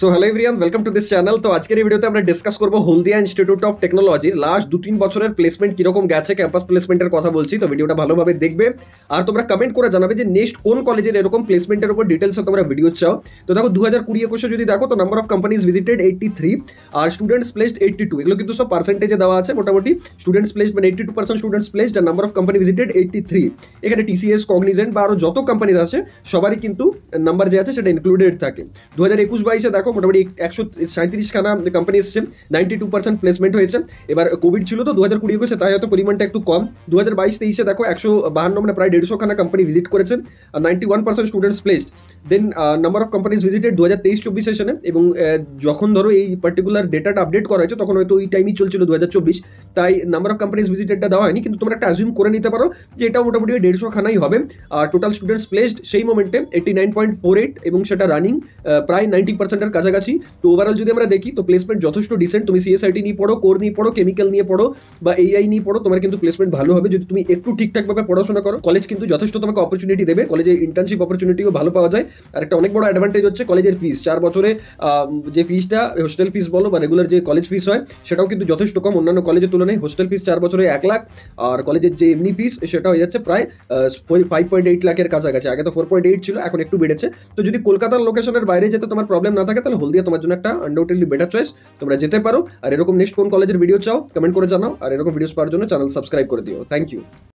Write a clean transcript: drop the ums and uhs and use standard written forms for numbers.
So hello everyone, welcome to this channel. তো আজকের এই ভিডিওতে আমরা ডিসকাস করবো হলদিয়া ইনস্টিটিউট অফ টেকনোলজির লাস্ট 2-3 বছরের প্লেসমেন্ট কিরকম গেছে, ক্যাম্পাস প্লেসমেন্টের কথা বলছি। তো ভিডিওটা ভালোভাবে দেখবে আর তোমরা কমেন্ট করে জানাবে যে নেক্সট কোন কলেজের এরকম প্লেসমেন্টের উপর ডিটেলসে তোমরা ভিডিও চাও। তো দেখো 2020-21 যদি দেখো তো নাম্বার অফ কোম্পানিজ ভিজিটেড 83 আর স্টুডেন্টস প্লেসড 82। এগুলো কিন্তু সব পার্সেন্টেজে দেওয়া আছে। মোটামুটি স্টুডেন্টস প্লেসড মানে 82% স্টুডেন্টস প্লেসড আর নাম্বার অফ কোম্পানি ভিজিটেড 83। এখানে টিসিএস, কগনিজেন্ট বা আরো যত কোম্পানিজ আছে সবারই কিন্তু নাম্বার যে আছে সেটা ইনক্লুডেড থাকে। 2021-22 দেখো মোটামুটি 137খানা কোম্পানি এসেছে, 92% প্লেসমেন্ট হয়েছে। এবার কোভিড ছিল তো 2020-21 তাই হয়তো পরিমাণটা একটু কম। 2022-23 দেখো 152 মানে প্রায় 150খানা কোম্পানি ভিজিট করেছে আর 91% students placed. Then number of companies visited 2023-24 সেশনে, এবং যখন ধরো এই পার্টিকুলার ডেটাটা আপডেট করা হয়েছে তখন হয়তো ওই টাইমই চলছিল 2024, তাই নাম্বার অফ কোম্পানিজ ভিজিটেডটা দেওয়া হয়নি। কিন্তু তোমরা একটা অ্যাজিউম করে নিতে পারো যে এটা মোটামুটি 150খানাই হবে। আর টোটাল স্টুডেন্টস প্লেসড সেই মোমেন্টে 89.48 এবং সেটা রানিং প্রায় 90%-এর কাছাকাছি। তো ওভারঅল যদি আমরা দেখি তো প্লেসমেন্ট যথেষ্ট ডিসেন্ট। তুমি সিএসআইটি নিয়ে পড়ো, কোর নিয়ে পড়ো, কেমিক্যাল নিয়ে পড়ো বা এআই নিয়ে পড়ো, তোমার কিন্তু প্লেসমেন্ট ভালো হবে যদি তুমি একটু ঠিকঠাকভাবে পড়াশোনা করো। কলেজ কিন্তু যথেষ্ট তোমাকে অপরচুনিটি দেবে, কলেজে ইন্টার্নশিপ অপরচুনিটিও ভালো পাওয়া যায়। আর একটা অনেক বড় অ্যাডভান্টেজ হচ্ছে কলেজের ফিস। 4 বছরে যে ফিসটা হোস্টেল ফিস বলো বা রেগুলার যে কলেজ ফিস হয় সেটাও কিন্তু যথেষ্ট কম অন্যান্য কলেজের তুলনায়। হোস্টেল ফিস 4 বছরে 1 লাখ, আর কলেজের যে এমনি ফিস সেটা হয়ে যাচ্ছে প্রায় 5.8 লাখের কাছাকাছি। আগে তো 4.8 ছিল, এখন একটু বেড়েছে। তো যদি কলকাতার লোকেশনের বাইরে যেতে তোমার প্রবলেম না থাকে তাহলে হলদিয়া তোমার জন্য একটা আনডাউটেডলি বেটার চয়েস, তোমরা যেতে পারো। আর এরকম নেক্সট কোন কলেজের ভিডিও চাও কমেন্ট করে জানাও, আর এরকম ভিডিওস পাওয়ার জন্য চ্যানেল সাবস্ক্রাইব করে দিও। Thank you.